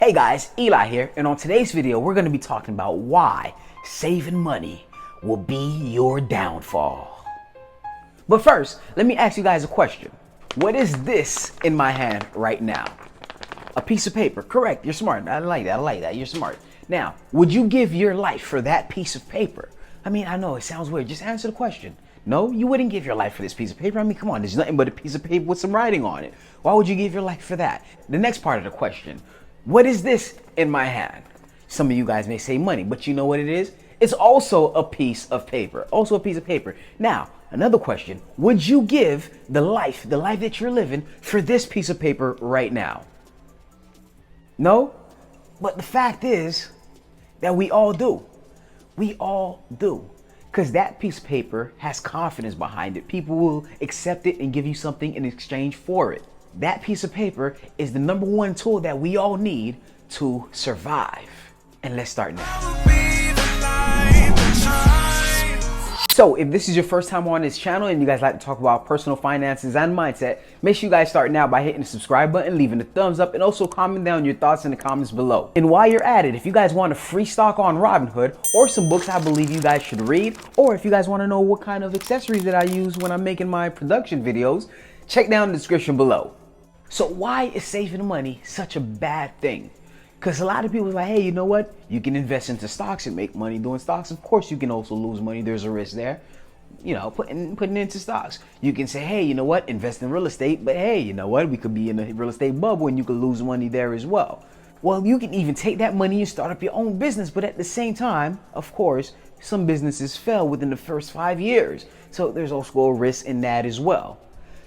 Hey guys, Eli here, and on today's video, we're going to be talking about why saving money will be your downfall. But first, let me ask you guys a question. What is this in my hand right now? A piece of paper. Correct, you're smart. I like that, you're smart. Now, would you give your life for that piece of paper? I mean, I know it sounds weird. Just answer the question. No, you wouldn't give your life for this piece of paper. I mean, come on, there's nothing but a piece of paper with some writing on it. Why would you give your life for that? The next part of the question. What is this in my hand? Some of you guys may say money, but you know what it is? It's also a piece of paper. Also a piece of paper. Now, another question. Would you give the life that you're living for this piece of paper right now? No? But the fact is that we all do. We all do. Because that piece of paper has confidence behind it. People will accept it and give you something in exchange for it. That piece of paper is the number one tool that we all need to survive. And let's start now. So if this is your first time on this channel and you guys like to talk about personal finances and mindset, make sure you guys start now by hitting the subscribe button, leaving a thumbs up, and also comment down your thoughts in the comments below. And while you're at it, if you guys want a free stock on Robinhood or some books I believe you guys should read, or if you guys want to know what kind of accessories that I use when I'm making my production videos, check down the description below. So why is saving money such a bad thing? Because a lot of people are like, hey, you know what? You can invest into stocks and make money doing stocks. Of course, you can also lose money. There's a risk there. You know, putting into stocks. You can say, hey, you know what? Invest in real estate. But hey, you know what? We could be in a real estate bubble and you could lose money there as well. Well, you can even take that money and start up your own business. But at the same time, of course, some businesses fail within the first 5 years. So there's also a risk in that as well.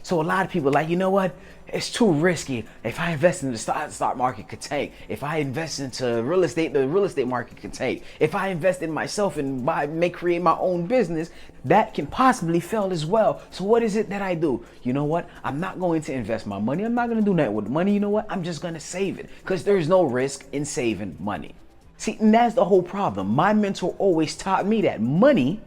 So a lot of people are like, you know what? It's too risky. If I invest in the stock market could tank. If I invest into real estate, the real estate market could tank. If I invest in myself and create my own business, that can possibly fail as well. So what is it that I do? You know what? I'm not going to invest my money. I'm not going to do nothing with the money. You know what? I'm just going to save it because there's no risk in saving money. See, and that's the whole problem. My mentor always taught me that money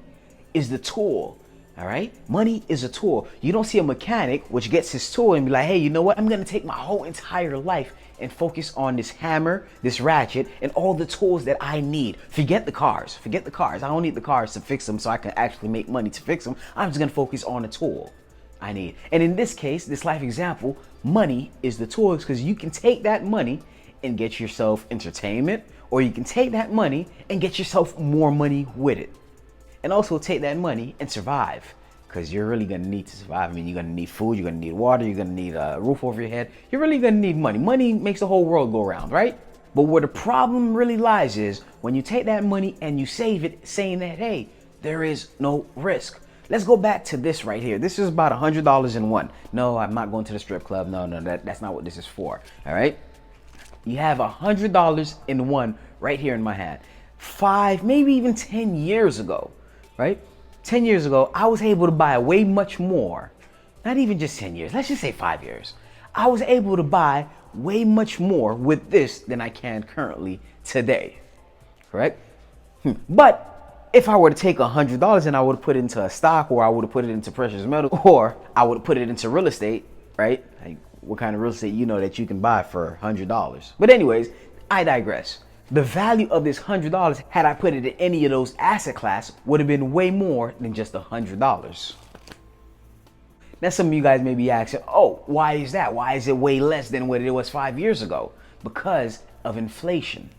is the tool. All right. Money is a tool. You don't see a mechanic which gets his tool and be like, hey, you know what? I'm going to take my whole entire life and focus on this hammer, this ratchet, and all the tools that I need. Forget the cars. Forget the cars. I don't need the cars to fix them so I can actually make money to fix them. I'm just going to focus on the tool I need. And in this case, this life example, money is the tool because you can take that money and get yourself entertainment, or you can take that money and get yourself more money with it. And also take that money and survive, because you're really going to need to survive. I mean, you're going to need food, you're going to need water, you're going to need a roof over your head. You're really going to need money. Money makes the whole world go round, right? But where the problem really lies is when you take that money and you save it, saying that, hey, there is no risk. Let's go back to this right here. This is about $100 in one. No, I'm not going to the strip club. No, that's not what this is for. All right. You have $100 in one right here in my hand. 5, maybe even 10 years ago. Right? 10 years ago, I was able to buy way much more. Not even just 10 years. Let's just say 5 years. I was able to buy way much more with this than I can currently today. Correct? But if I were to take $100 and I would have put it into a stock, or I would have put it into precious metal, or I would have put it into real estate, right? Like, what kind of real estate you know that you can buy for $100? But anyways, I digress. The value of this $100, had I put it in any of those asset class, would have been way more than just $100. Now, some of you guys may be asking, oh, why is that? Why is it way less than what it was 5 years ago? Because of inflation.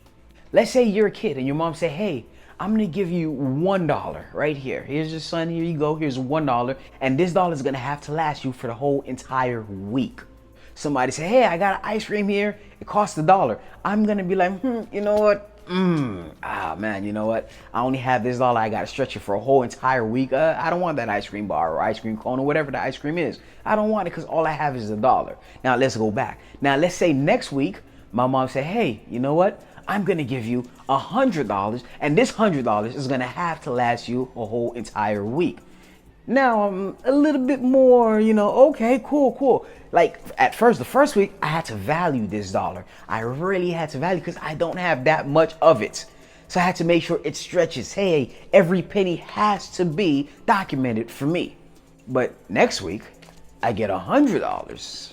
Let's say you're a kid and your mom say, hey, I'm going to give you $1 right here. Here's your son. Here you go. Here's $1. And this dollar is going to have to last you for the whole entire week. Somebody say, hey, I got an ice cream here. It costs $1. I'm going to be like, you know what? Man, you know what? I only have this dollar. I got to stretch it for a whole entire week. I don't want that ice cream bar or ice cream cone or whatever the ice cream is. I don't want it because all I have is $1. Now, let's go back. Now, let's say next week, my mom said, hey, you know what? I'm going to give you $100. And this $100 is going to have to last you a whole entire week. Now I'm a little bit more, okay, cool. Like at first, the first week, I had to value this dollar. I really had to value because I don't have that much of it. So I had to make sure it stretches. Hey, every penny has to be documented for me. But next week, I get $100.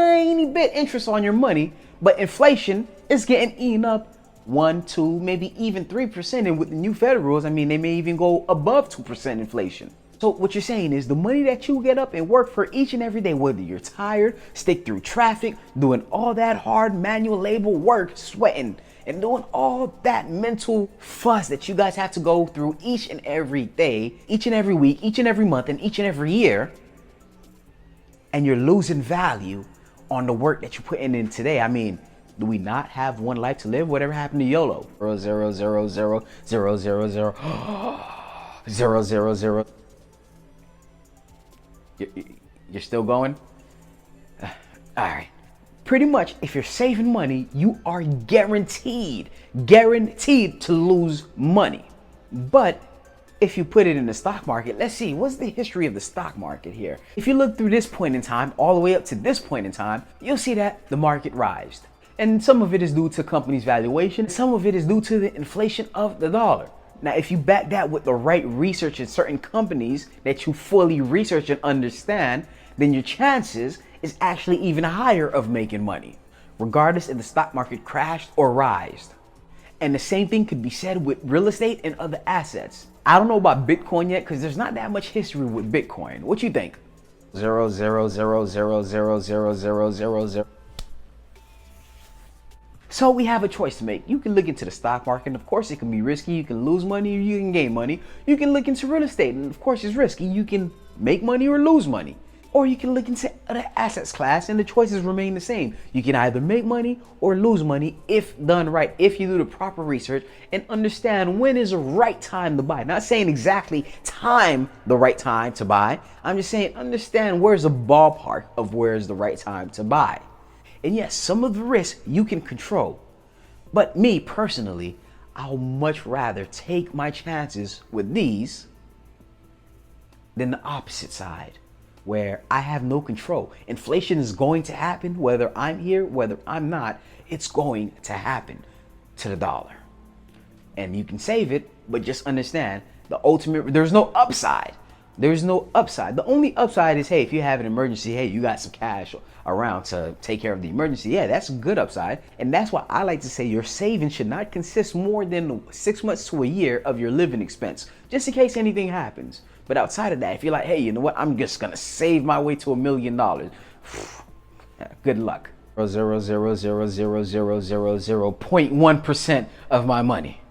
tiny bit interest on your money, but inflation is getting eaten up 1, 2, maybe even 3%. And with the new federal rules, I mean, they may even go above 2% inflation. So what you're saying is the money that you get up and work for each and every day, whether you're tired, stick through traffic, doing all that hard manual labor work, sweating, and doing all that mental fuss that you guys have to go through each and every day, each and every week, each and every month, and each and every year, and you're losing value on the work that you're putting in today. I mean, do we not have one life to live? Whatever happened to YOLO? 0, 0, 0, 0, 0, 0, 0, 0, 0, 0. You're still going? All right. Pretty much, if you're saving money, you are guaranteed to lose money. But if you put it in the stock market, let's see, what's the history of the stock market here? If you look through this point in time, all the way up to this point in time, you'll see that the market rised. And some of it is due to companies' valuation. Some of it is due to the inflation of the dollar. Now, if you back that with the right research in certain companies that you fully research and understand, then your chances is actually even higher of making money, regardless if the stock market crashed or rised. And the same thing could be said with real estate and other assets. I don't know about Bitcoin yet because there's not that much history with Bitcoin. What you think? 0, 0, 0, 0, 0, 0, 0, 0, 0. So we have a choice to make. You can look into the stock market. Of course, it can be risky. You can lose money or you can gain money. You can look into real estate. And of course, it's risky. You can make money or lose money. Or you can look into other assets class and the choices remain the same. You can either make money or lose money if done right, if you do the proper research and understand when is the right time to buy. Not saying exactly time the right time to buy. I'm just saying understand where's the ballpark of where's the right time to buy. And yes, some of the risks you can control. But me personally, I'll much rather take my chances with these than the opposite side, where I have no control. Inflation is going to happen whether I'm here, whether I'm not. It's going to happen to the dollar. And you can save it, but just understand there's no upside. There's no upside. The only upside is, hey, if you have an emergency, hey, you got some cash. around to take care of the emergency, yeah, that's a good upside. And that's why I like to say your savings should not consist more than 6 months to a year of your living expense, just in case anything happens. But outside of that, if you're like, hey, you know what, I'm just gonna save my way to $1 million, good luck. 0.1% of my money.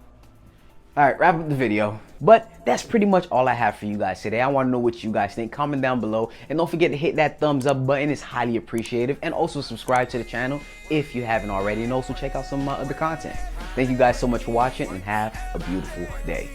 All right, wrap up the video. But that's pretty much all I have for you guys today. I want to know what you guys think. Comment down below. And don't forget to hit that thumbs up button. It's highly appreciated. And also subscribe to the channel if you haven't already. And also check out some of my other content. Thank you guys so much for watching and have a beautiful day.